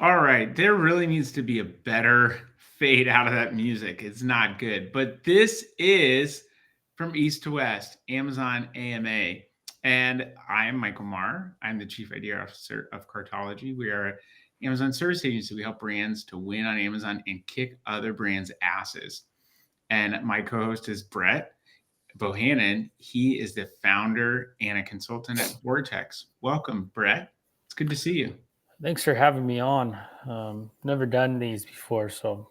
All right, there really needs to be a better fade out of that music. It's not good. But this is from East to West, Amazon AMA. And I'm Michael Marr. I'm the Chief Idea Officer of Cartology. We are an Amazon service agency. We help brands to win on Amazon and kick other brands' asses. And my co-host is Brett Bohannon. He is the founder and a consultant at Vortex. Welcome, Brett. It's good to see you. Thanks for having me on. Never done these before, so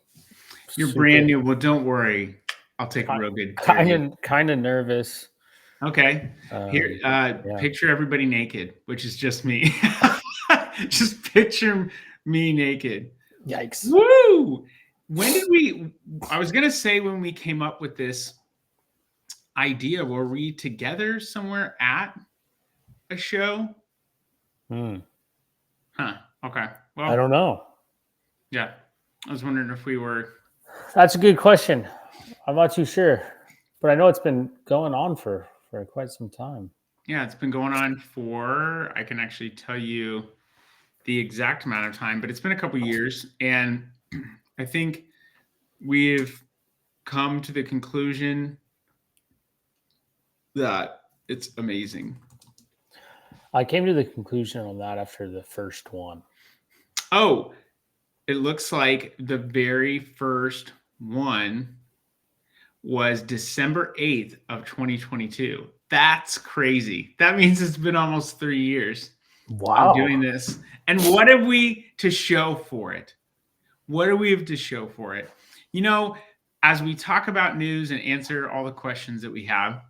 You're brand new. Well, don't worry. I'll take real good care of you. Kind of nervous. Okay. Here, Yeah. picture everybody naked, which is just me. Just picture me naked. Yikes. Woo! I was going to say when we came up with this idea, were we together somewhere at a show? Huh. Okay. Well, I don't know. Yeah. I was wondering if we were. That's a good question. I'm not too sure, but I know it's been going on for quite some time. Yeah, it's been going on for, I can actually tell you the exact amount of time, but it's been a couple years. And I think we've come to the conclusion that it's amazing. I came to the conclusion on that after the first one. Oh, it looks like the very first one was December 8th of 2022. That's crazy. That means it's been almost 3 years. Wow. I'm doing this. And what have we to show for it? What do we have to show for it? You know, as we talk about news and answer all the questions that we have,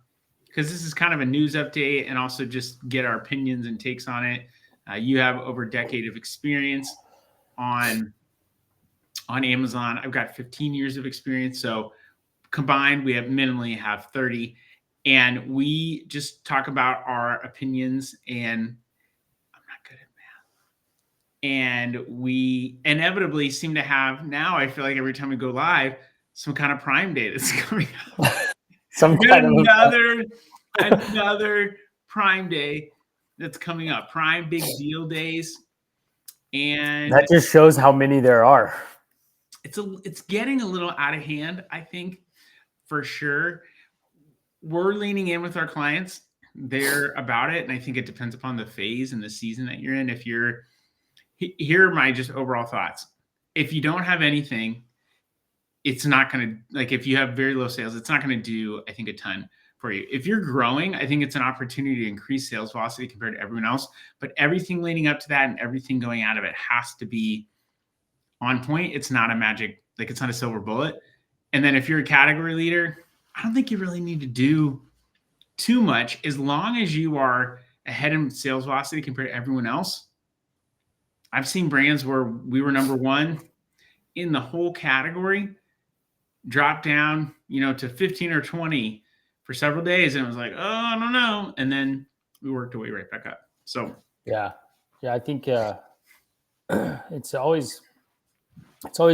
because this is kind of a news update and also just get our opinions and takes on it. You have over a decade of experience on Amazon. I've got 15 years of experience. So combined, we minimally have 30. And we just talk about our opinions, and I'm not good at math. And we inevitably seem to have, now I feel like every time we go live, some kind of Prime Day that's coming up. Another Prime Day that's coming up. Prime big deal days. And that just shows how many there are. It's getting a little out of hand, I think, for sure. We're leaning in with our clients. They're about it. And I think it depends upon the phase and the season that you're in. Here are my just overall thoughts. If you don't have anything, it's not going to, like, if you have very low sales, it's not going to do, I think, a ton for you. If you're growing, I think it's an opportunity to increase sales velocity compared to everyone else. But everything leading up to that and everything going out of it has to be on point. It's not a magic, like, it's not a silver bullet. And then if you're a category leader, I don't think you really need to do too much as long as you are ahead in sales velocity compared to everyone else. I've seen brands where we were number one in the whole category, drop down, to 15 or 20 for several days. And it was like, oh, I don't know. And then we worked our way right back up. So, yeah, I think it's always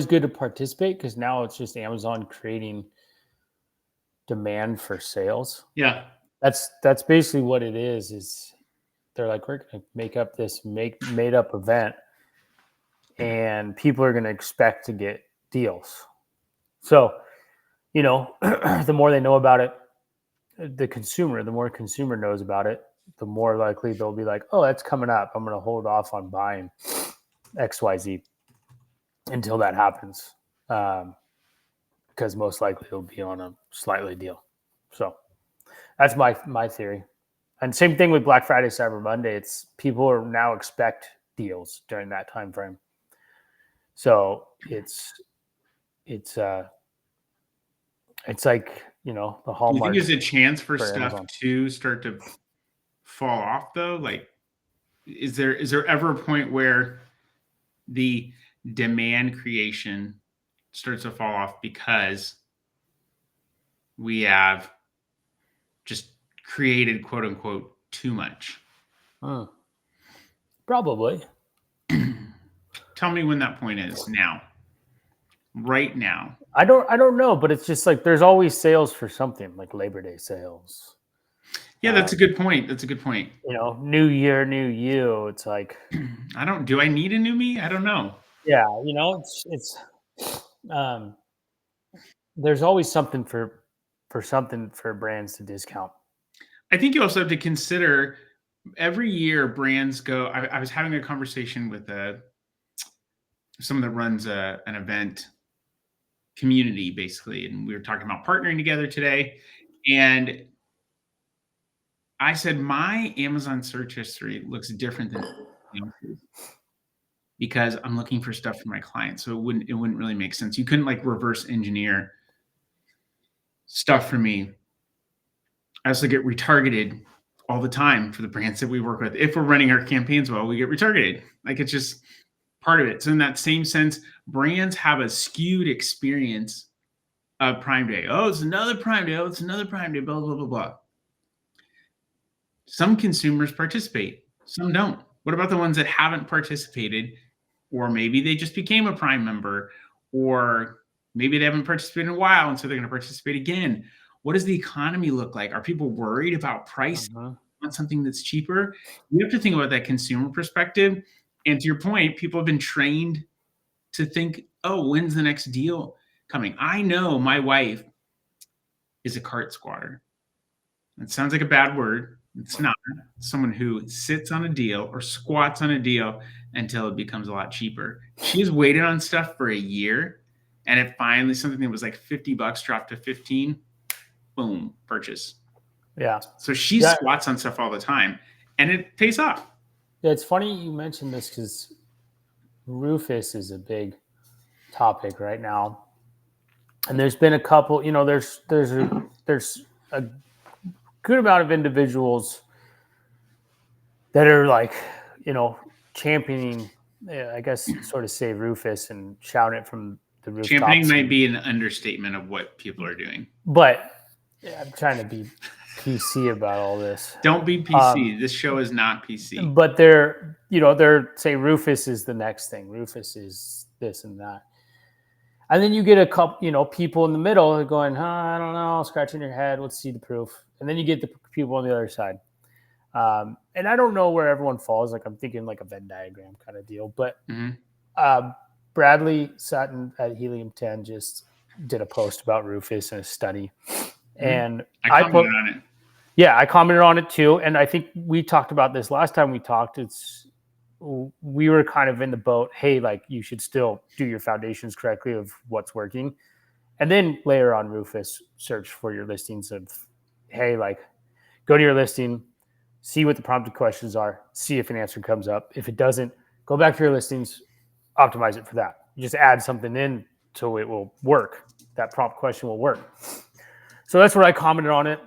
good to participate, because now it's just Amazon creating demand for sales. Yeah. That's basically what it is they're like, we're going to make up this made up event, and people are going to expect to get deals. So, the more they know about it, the more consumer knows about it, the more likely they'll be like, oh, that's coming up. I'm going to hold off on buying XYZ until that happens. Because most likely it'll be on a slightly deal. So that's my theory. And same thing with Black Friday, Cyber Monday. It's people are now expect deals during that time frame. So it's like, the hallmark. Do you think there's a chance for stuff Amazon to start to fall off though? Like, is there ever a point where the demand creation starts to fall off because we have just created, quote unquote, too much? Probably. Tell me when that point is. Now. Right now. I don't know, but it's just like there's always sales for something, like Labor Day sales. Yeah, that's a good point. New year, new you. It's like, do I need a new me? I don't know. Yeah, it's um, there's always something for brands to discount. I think you also have to consider every year brands go. I was having a conversation with someone that runs an event community basically, and we were talking about partnering together today. And I said my Amazon search history looks different than everyone else's because I'm looking for stuff for my clients. So it wouldn't really make sense. You couldn't like reverse engineer stuff for me. I also get retargeted all the time for the brands that we work with. If we're running our campaigns well, we get retargeted. Like it's just part of it. So in that same sense, brands have a skewed experience of Prime Day. Oh, it's another Prime Day. Oh, it's another Prime Day. Blah blah blah blah. Some consumers participate, some don't. What about the ones that haven't participated, or maybe they just became a Prime member, or maybe they haven't participated in a while, and so they're going to participate again? What does the economy look like? Are people worried about price Mhm. on something that's cheaper? You have to think about that consumer perspective. And to your point, people have been trained to think, oh, when's the next deal coming? I know my wife is a cart squatter. It sounds like a bad word. It's not. Someone who sits on a deal or squats on a deal until it becomes a lot cheaper. She has waited on stuff for a year, and it finally something that was like $50 dropped to 15. Boom, purchase. Yeah. So she Yeah. squats on stuff all the time, and it pays off. Yeah, it's funny you mentioned this because Rufus is a big topic right now, and there's been a couple. There's a good amount of individuals that are like, championing, I guess, sort of say Rufus and shouting it from the Championing rooftops. might be an understatement of what people are doing. But yeah, I'm trying to be PC about all this. Don't be PC. This show is not PC. But they're say Rufus is the next thing. Rufus is this and that. And then you get a couple, people in the middle going, I don't know, scratching your head. Let's see the proof. And then you get the people on the other side. And I don't know where everyone falls. Like I'm thinking like a Venn diagram kind of deal. But Bradley Sutton at Helium 10 just did a post about Rufus and a study. And I commented on it. Yeah, I commented on it too. And I think we talked about this last time we talked. We were kind of in the boat. Hey, like you should still do your foundations correctly of what's working. And then layer on Rufus, search for your listings of, hey, like go to your listing, see what the prompted questions are, see if an answer comes up. If it doesn't, go back to your listings, optimize it for that. You just add something in so it will work. That prompt question will work. So that's what I commented on it.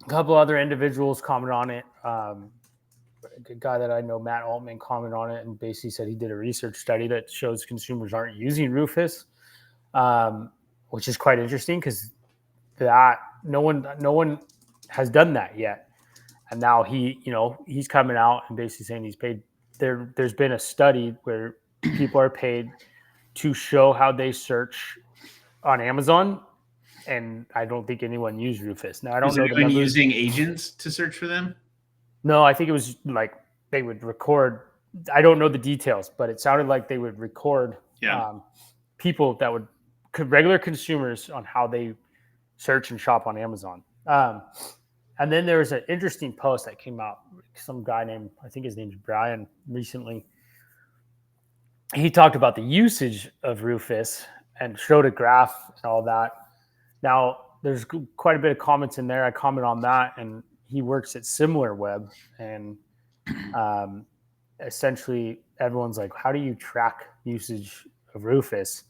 A couple other individuals commented on it. A guy that I know, Matt Altman, commented on it and basically said he did a research study that shows consumers aren't using Rufus, which is quite interesting because that no one has done that yet. And now he's coming out and basically saying he's paid. There's been a study where people are paid to show how they search on Amazon, and I don't think anyone used Rufus. Now I don't know the numbers. Using agents to search for them? No, I think it was like they would record. I don't know the details, but it sounded like they would record people that would regular consumers on how they search and shop on Amazon. And then there was an interesting post that came out. Some guy named, I think his name's Brian, recently. He talked about the usage of Rufus and showed a graph and all that. Now, there's quite a bit of comments in there. I comment on that, and he works at SimilarWeb, and essentially everyone's like, how do you track usage of Rufus?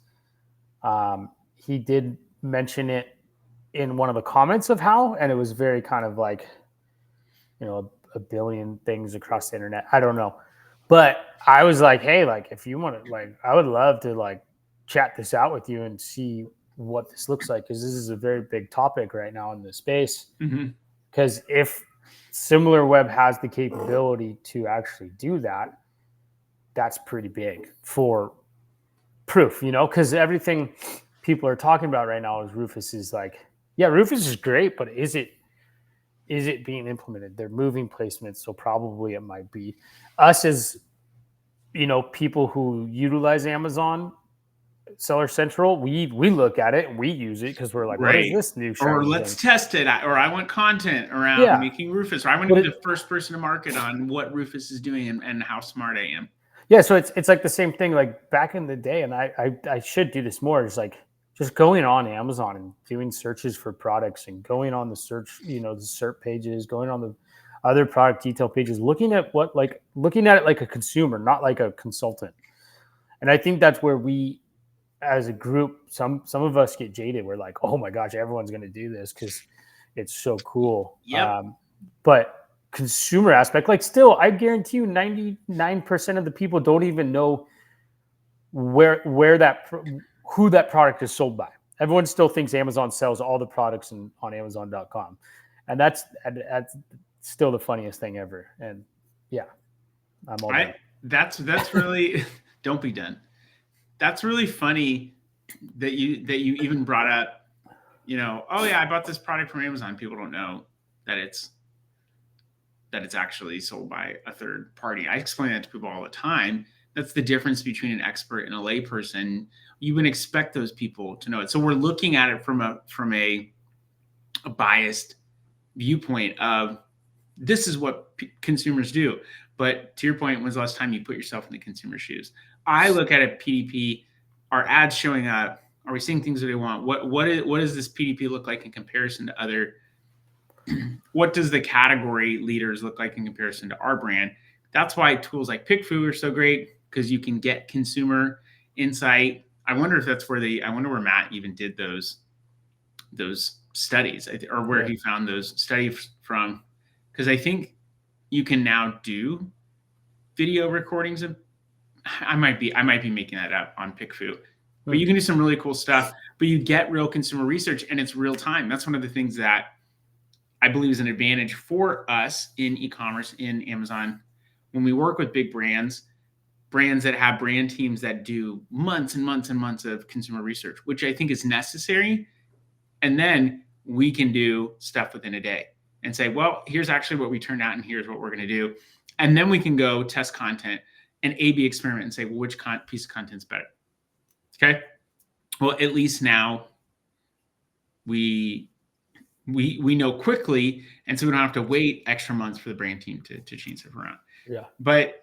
He did mention it in one of the comments of how, and it was very kind of like, a billion things across the internet. I don't know. But I was like, hey, like if you want to, like, I would love to like chat this out with you and see what this looks like, because this is a very big topic right now in the space. Because if SimilarWeb has the capability to actually do that, that's pretty big for proof, because everything people are talking about right now is Rufus is like, yeah, Rufus is great, but is it being implemented? They're moving placements, so probably it might be us as people who utilize Amazon Seller Central, we look at it and we use it because we're like, what is Right. this new Or shiny let's thing? test it. Or I want content around Yeah, making Rufus. Or I want to but be the first person to market on what Rufus is doing and how smart I am. yeah, so it's like the same thing. Like back in the day, and I should do this more. It's like just going on Amazon and doing searches for products and going on the search, the SERP pages, going on the other product detail pages, looking at it like a consumer, not like a consultant. And I think that's where we, as a group, some of us get jaded. We're like, oh my gosh, everyone's going to do this because it's so cool. Yep. But consumer aspect, like still, I guarantee you, 99% of the people don't even know where who that product is sold by. Everyone still thinks Amazon sells all the products on Amazon.com, and that's still the funniest thing ever. And yeah, I'm all done. That's really don't be done. That's really funny that you even brought up, oh yeah, I bought this product from Amazon. People don't know that it's actually sold by a third party. I explain that to people all the time. That's the difference between an expert and a layperson. You would expect those people to know it. So we're looking at it from a biased viewpoint of this is what consumers do. But to your point, when's the last time you put yourself in the consumer shoes? I look at it, PDP, are ads showing up? Are we seeing things that they want? What does this PDP look like in comparison to other? What does the category leaders look like in comparison to our brand? That's why tools like PickFu are so great, because you can get consumer insight. I wonder where Matt even did those studies, or where he found those studies from, because I think you can now do video recordings of. I might be making that up on PickFu, but you can do some really cool stuff. But you get real consumer research, and it's real time. That's one of the things that I believe is an advantage for us in e-commerce, in Amazon, when we work with big brands that have brand teams that do months and months and months of consumer research, which I think is necessary. And then we can do stuff within a day and say, well, here's actually what we turned out, and here's what we're going to do. And then we can go test content and A/B experiment and say, well, which piece of content's better? Okay. Well, at least now we know quickly, and so we don't have to wait extra months for the brand team to change stuff around. Yeah. But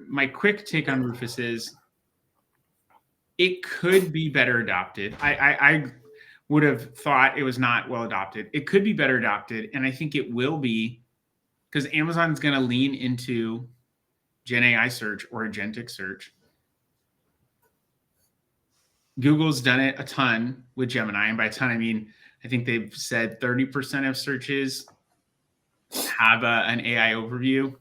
my quick take on Rufus is it could be better adopted. I would have thought it was not well adopted. It could be better adopted, and I think it will be, because Amazon's going to lean into Gen AI search or agentic search. Google's done it a ton with Gemini, and by a ton, I mean, I think they've said 30% of searches have an AI overview.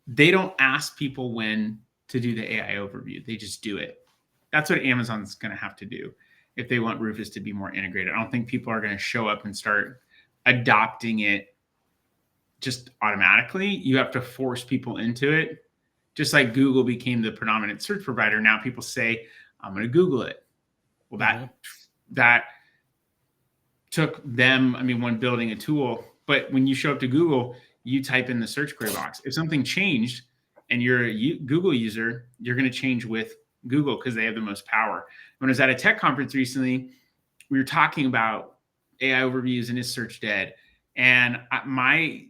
They don't ask people when to do the AI overview. They just do it. That's what Amazon's going to have to do if they want Rufus to be more integrated. I don't think people are going to show up and start adopting it just automatically. You have to force people into it. Just like Google became the predominant search provider, now people say, I'm going to Google it. Well, that took them, when building a tool, but when you show up to Google, you type in the search query box. If something changed and you're a Google user, you're going to change with Google because they have the most power. When I was at a tech conference recently, we were talking about AI overviews and is search dead? And my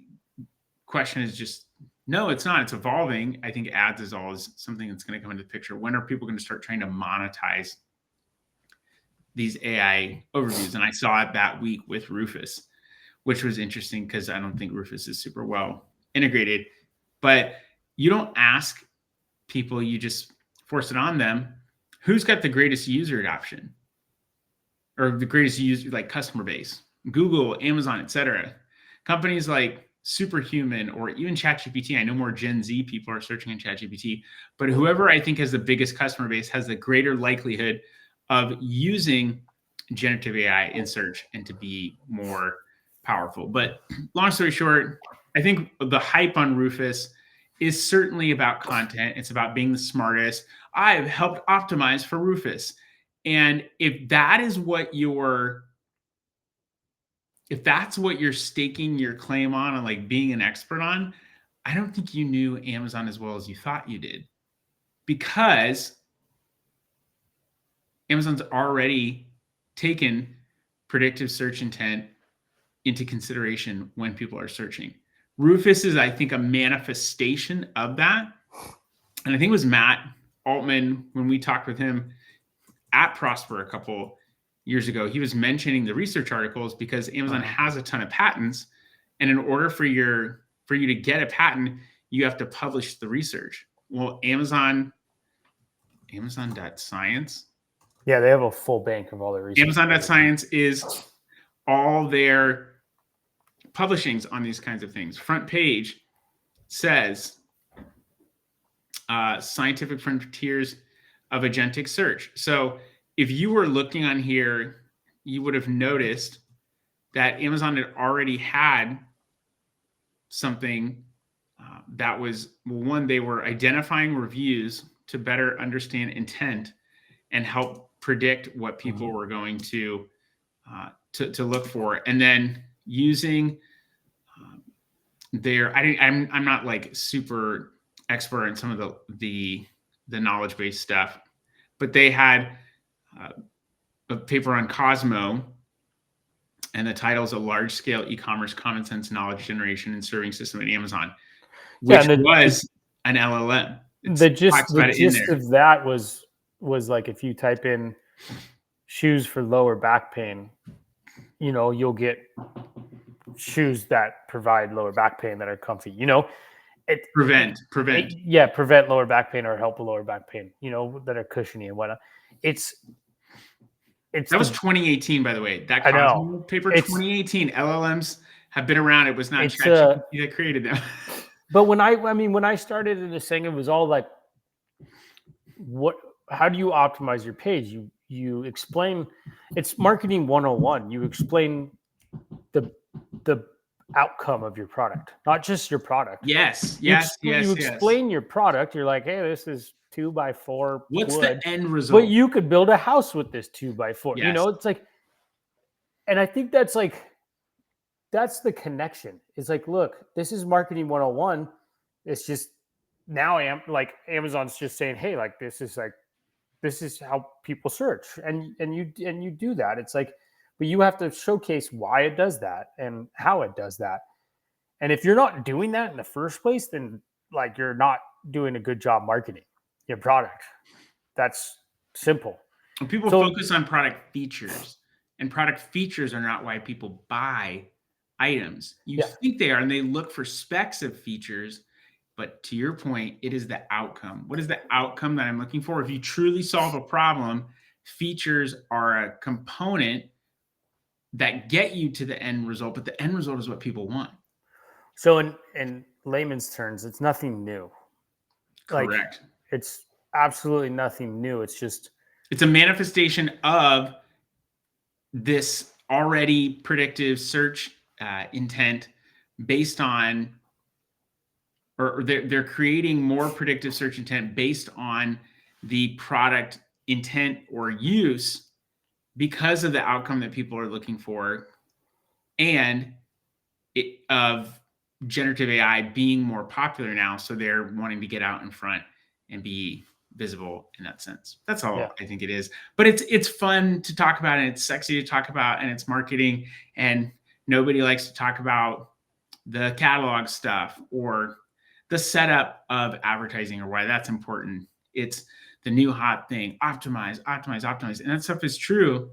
question is just, no, it's not. It's evolving. I think ads is always something that's going to come into the picture. When are people going to start trying to monetize these AI overviews? And I saw it that week with Rufus, which was interesting because I don't think Rufus is super well integrated. But you don't ask people, you just force it on them. Who's got the greatest user adoption or the greatest user, like customer base? Google, Amazon, etc. Companies like Superhuman or even ChatGPT. I know more Gen Z people are searching in ChatGPT, but whoever I think has the biggest customer base has the greater likelihood of using generative AI in search and to be more powerful. But long story short, I think the hype on Rufus is certainly about content. It's about being the smartest. I've helped optimize for Rufus. And if that is what if that's what you're staking your claim on and like being an expert on, I don't think you knew Amazon as well as you thought you did, because Amazon's already taken predictive search intent into consideration when people are searching. Rufus is, I think, a manifestation of that. And I think it was Matt Altman, when we talked with him at Prosper a couple years ago, he was mentioning the research articles because Amazon has a ton of patents. And in order for you to get a patent, you have to publish the research. Well, Amazon.science. Yeah, they have a full bank of all their research. Amazon.science is all their publishings on these kinds of things. Front page says scientific frontiers of agentic search. So if you were looking on here, you would have noticed that Amazon had already had something that was, one, they were identifying reviews to better understand intent and help predict what people were going to look for, and then using I'm not like super expert in some of the knowledge based stuff, but they had a paper on Cosmo, and the title is a large scale e-commerce common sense knowledge generation and serving system at Amazon, which was an LLM. The gist of that was like, if you type in shoes for lower back pain, you'll get shoes that provide lower back pain that are comfy. Prevent lower back pain or help with lower back pain. that are cushiony and whatnot. That was 2018, by the way. That Cosmo paper, 2018. LLMs have been around. It was not ChatGPT that created them. But when I started in this thing, it was all like, how do you optimize your page? You explain, it's marketing 101. You explain the outcome of your product, not just your product. Yes. You explain your product. You're like, hey, this is 2x4. What's the end result? But you could build a house with this 2x4. Yes. It's like, and I think that's the connection. It's like, look, this is marketing 101. It's just now Amazon's just saying, hey, this is how people search, and you do that. It's like, but you have to showcase why it does that and how it does that. And if you're not doing that in the first place, then you're not doing a good job marketing your product. That's simple. People focus on product features, and product features are not why people buy items. You think they are, and they look for specs of features. But to your point, it is the outcome. What is the outcome that I'm looking for? If you truly solve a problem, features are a component that get you to the end result, but the end result is what people want. So in layman's terms, it's nothing new. Correct. It's absolutely nothing new. It's a manifestation of this already predictive search intent based on, or they're creating more predictive search intent based on the product intent or use because of the outcome that people are looking for, and of generative AI being more popular now. So they're wanting to get out in front and be visible in that sense. That's all I think it is. But it's fun to talk about, and it's sexy to talk about, and it's marketing, and nobody likes to talk about the catalog stuff or the setup of advertising or why that's important. It's the new hot thing. Optimize. And that stuff is true.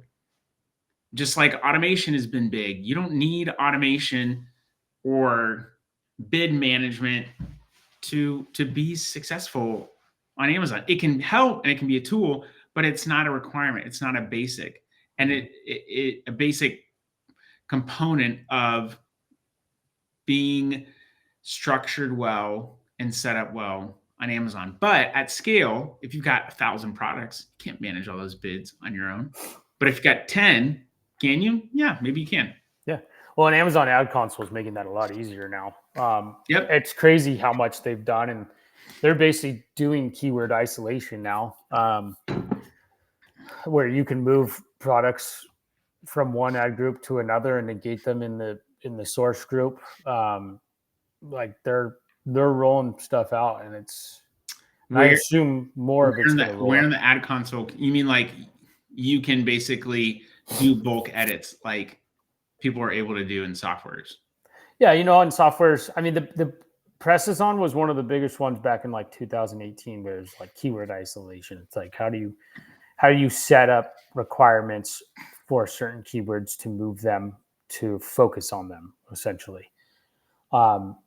Just like automation has been big. You don't need automation or bid management to be successful on Amazon. It can help and it can be a tool, but it's not a requirement. It's not a basic. And a basic component of being structured well and set up well on Amazon. But at scale, if you've got 1,000 products, you can't manage all those bids on your own. But if you've got 10, can you? Yeah, maybe you can. Yeah. Well, and Amazon Ad Console is making that a lot easier now. It's crazy how much they've done, and they're basically doing keyword isolation now, where you can move products from one ad group to another and negate them in the source group. Like they're rolling stuff out, and I Where assume more of it's going to roll where in out. the ad console, you mean like you can basically do bulk edits like people are able to do in softwares? Yeah, you know, in softwares, I mean, the presses on was one of the biggest ones back in like 2018, where it's like keyword isolation. It's like how do you set up requirements for certain keywords to move them to focus on them essentially. Um,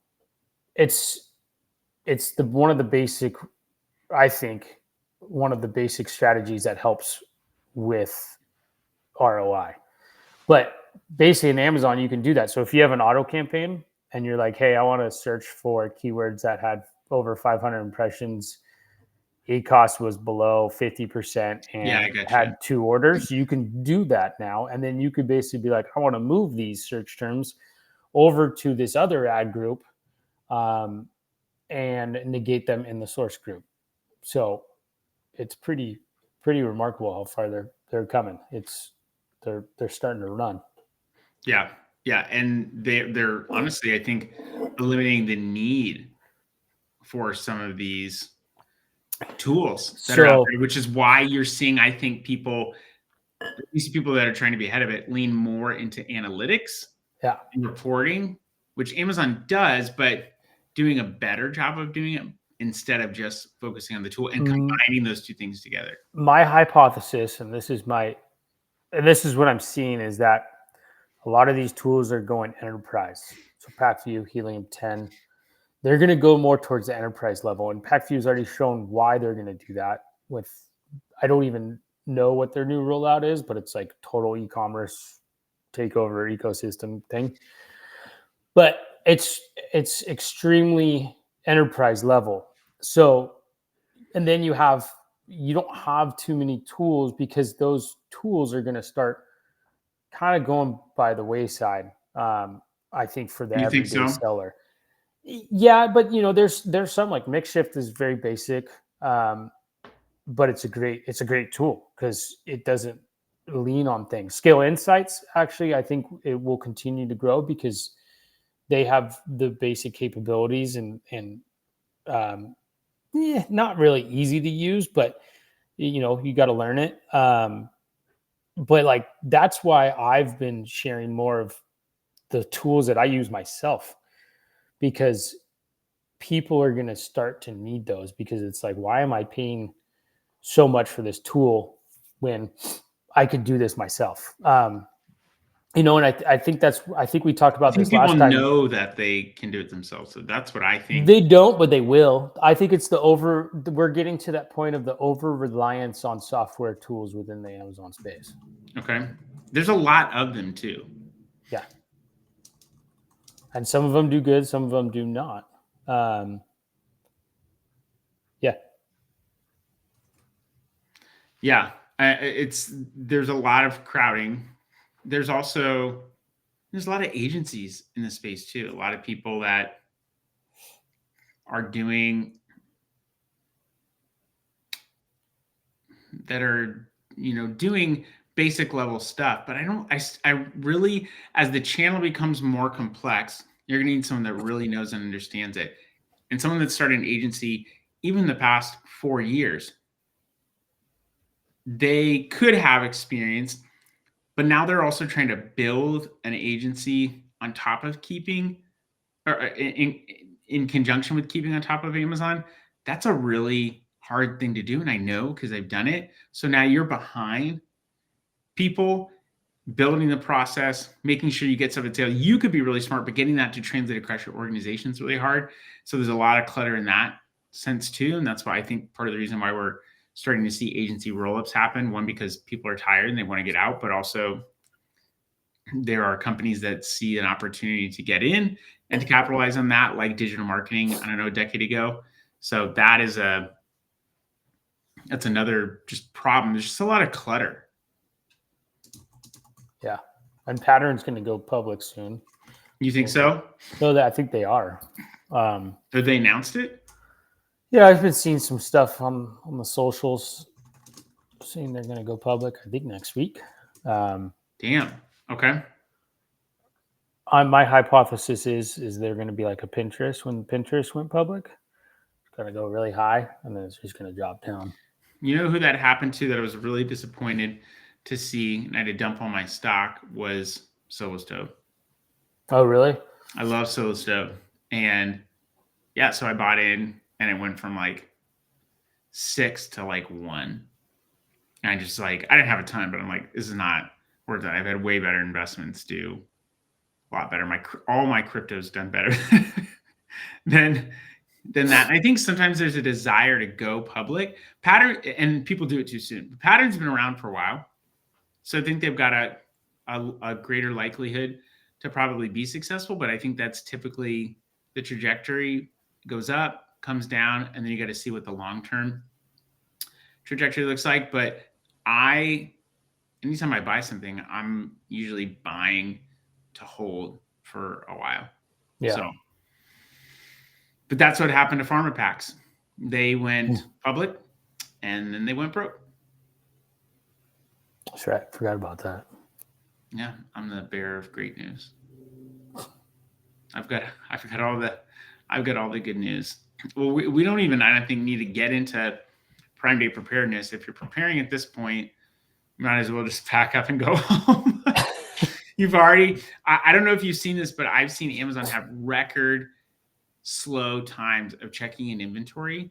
it's the one of the basic, I think, one of the basic strategies that helps with ROI. But basically in Amazon, you can do that. So if you have an auto campaign and you're like, hey, I want to search for keywords that had over 500 impressions, cost was below 50% Yeah, I and gotcha. had 2 orders, you can do that now. And then you could basically be like, I want to move these search terms over to this other ad group, um, and negate them in the source group. So it's pretty remarkable how far they're coming. They're starting to run. Yeah, yeah, and they're honestly, I think, eliminating the need for some of these tools that are out So there, which is why you're seeing, I think, people, at least people that are trying to be ahead of it, lean more into analytics yeah. and reporting, which Amazon does, but doing a better job of doing it instead of just focusing on the tool and combining those two things together. My hypothesis, and this is what I'm seeing, is that a lot of these tools are going enterprise. So PackView, Helium 10, they're going to go more towards the enterprise level. And PackView has already shown why they're going to do that. With, I don't even know what their new rollout is, but it's like total e-commerce takeover ecosystem thing. But it's extremely enterprise level. So, and then you don't have too many tools because those tools are going to start kind of going by the wayside. I think for the You think everyday so? seller. Yeah, but you know, there's some like Makeshift is very basic, but it's a great tool because it doesn't lean on things. Scale Insights, actually, I think it will continue to grow because they have the basic capabilities and not really easy to use, but you know, you got to learn it. But like that's why I've been sharing more of the tools that I use myself, because people are going to start to need those, because it's like, why am I paying so much for this tool when I could do this myself? You know, and I think I think we talked I about think this people last time. know that they can do it themselves. So that's what I think. They don't, but they will. I think it's we're getting to that point of the over reliance on software tools within the Amazon space. Okay. There's a lot of them too. Yeah. And some of them do good, some of them do not. Um, yeah. Yeah. There's a lot of crowding. There's also there's a lot of agencies in the space too. A lot of people that are doing that are doing basic level stuff. But I really, as the channel becomes more complex, you're gonna need someone that really knows and understands it, and someone that started an agency even the past 4 years. They could have experience, but now they're also trying to build an agency on top of keeping, or in conjunction with keeping on top of Amazon. That's a really hard thing to do, and I know because I've done it. So now you're behind people building the process, making sure you get stuff at sale. You could be really smart, but getting that to translate across your organization is really hard. So there's a lot of clutter in that sense too, and that's why I think part of the reason why we're starting to see agency roll-ups happen. One, because people are tired and they want to get out, but also there are companies that see an opportunity to get in and to capitalize on that, like digital marketing, I don't know, a decade ago. So that's another just problem. There's just a lot of clutter. Yeah. And Pattern's going to go public soon. You think so? No, that I think they are. Have they announced it? Yeah, I've been seeing some stuff on the socials saying they're going to go public, I think next week. Damn. Okay. My hypothesis is they're going to be like a Pinterest when Pinterest went public. It's going to go really high, and then it's just going to drop down. You know who that happened to that I was really disappointed to see, and I had to dump all my stock, was Solo Stove. Oh, really? I love Solo Stove. And yeah, so I bought in and it went from like 6 to like 1. And I just like, I didn't have a ton, but I'm like, this is not worth it. I've had way better investments do a lot better. All my crypto's done better than that. And I think sometimes there's a desire to go public. Pattern, and people do it too soon. Pattern's been around for a while. So I think they've got a greater likelihood to probably be successful, but I think that's typically the trajectory goes up, comes down, and then you got to see what the long-term trajectory looks like. But anytime I buy something, I'm usually buying to hold for a while. Yeah. So, but that's what happened to Pharma Packs. They went public and then they went broke. That's right. Forgot about that. Yeah, I'm the bearer of great news. I've got all the good news. Well, we don't even, I don't think, need to get into Prime Day preparedness. If you're preparing at this point, you might as well just pack up and go home. You've already, I don't know if you've seen this, but I've seen Amazon have record slow times of checking in inventory.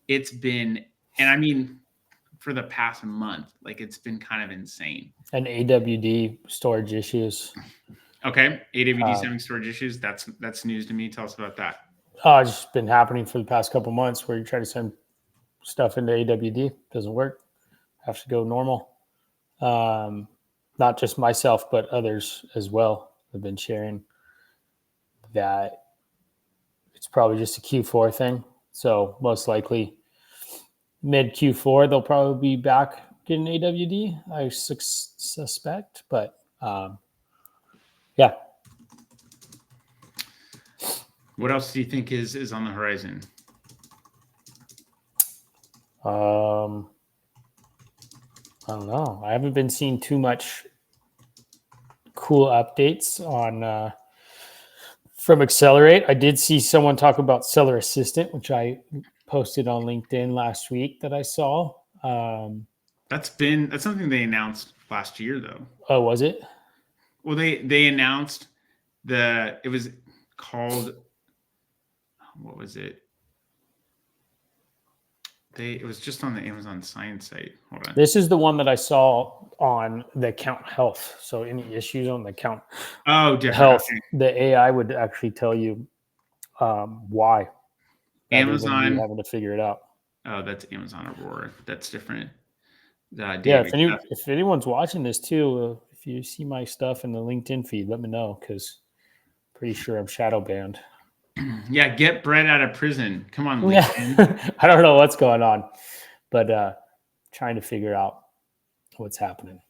It's been, and I mean, for the past month, like it's been kind of insane. And AWD storage issues. Okay. AWD's having storage issues. That's news to me. Tell us about that. It's just been happening for the past couple months where you try to send stuff into AWD. Doesn't work. Have to go normal. Not just myself, but others as well have been sharing that it's probably just a Q4 thing. So most likely mid Q4, they'll probably be back getting AWD, I suspect. But yeah. What else do you think is on the horizon? I don't know. I haven't been seeing too much cool updates on from Accelerate. I did see someone talk about Seller Assistant, which I posted on LinkedIn last week that I saw. That's something they announced last year, though. Oh, was it? Well, they announced it was called, what was it? It was just on the Amazon Science site. Hold on. This is the one that I saw on the account health. So any issues on the account health, okay. The AI would actually tell you why. Amazon having to figure it out. Oh, that's Amazon Aurora. That's different. If anyone's watching this too, if you see my stuff in the LinkedIn feed, let me know because pretty sure I'm shadow banned. Yeah, get Brett out of prison. Come on, LinkedIn. I don't know what's going on, but trying to figure out what's happening.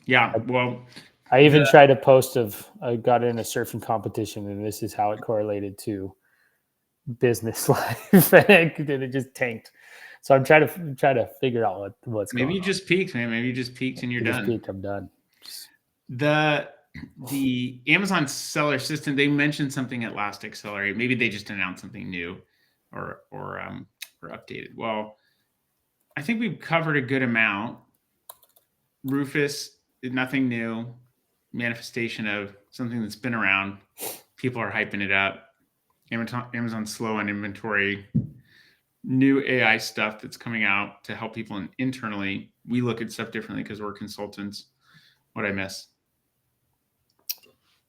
Yeah, well, I even tried a post I got in a surfing competition, and this is how it correlated to business life, and it just tanked. So I'm trying to figure out what's going on. Maybe you just peaked, man. Maybe you just peaked and you're done. Peaked, I'm done. The Amazon Seller Assistant, they mentioned something at last Accelerate. Maybe they just announced something new or updated. Well, I think we've covered a good amount. Rufus, nothing new. Manifestation of something that's been around. People are hyping it up. Amazon's slow on inventory. New AI stuff that's coming out to help people internally. We look at stuff differently because we're consultants. What'd I miss?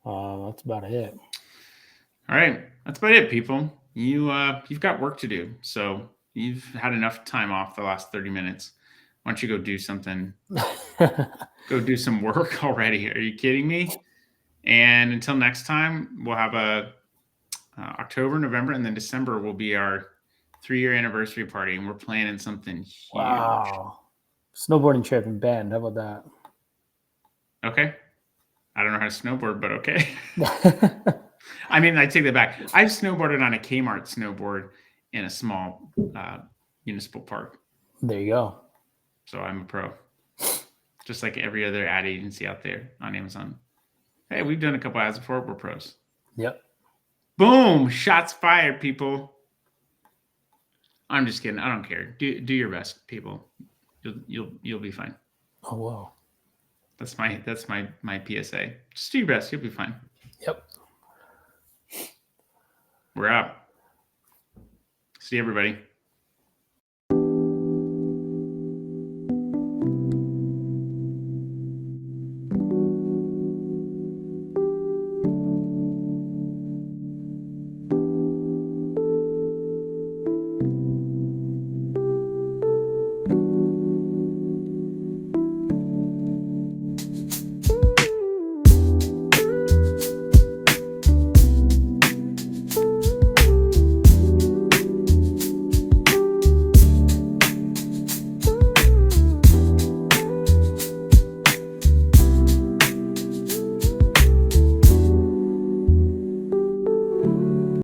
That's about it. All right. That's about it, people. You've got work to do. So you've had enough time off the last 30 minutes. Why don't you go do something? Go do some work already. Are you kidding me? And until next time, we'll have October, November, and then December will be our 3-year anniversary party. And we're planning something huge. Wow. Snowboarding trip in Bend. How about that? Okay. I don't know how to snowboard, but okay. I mean, I take that back. I've snowboarded on a Kmart snowboard in a small municipal park. There you go. So I'm a pro. just like every other ad agency out there on Amazon. Hey, we've done a couple ads before. We're pros. Yep. Boom! Shots fired, people. I'm just kidding. I don't care. Do your best, people. You'll be fine. Oh whoa. That's my PSA. Just do your best. You'll be fine. Yep. We're out. See everybody.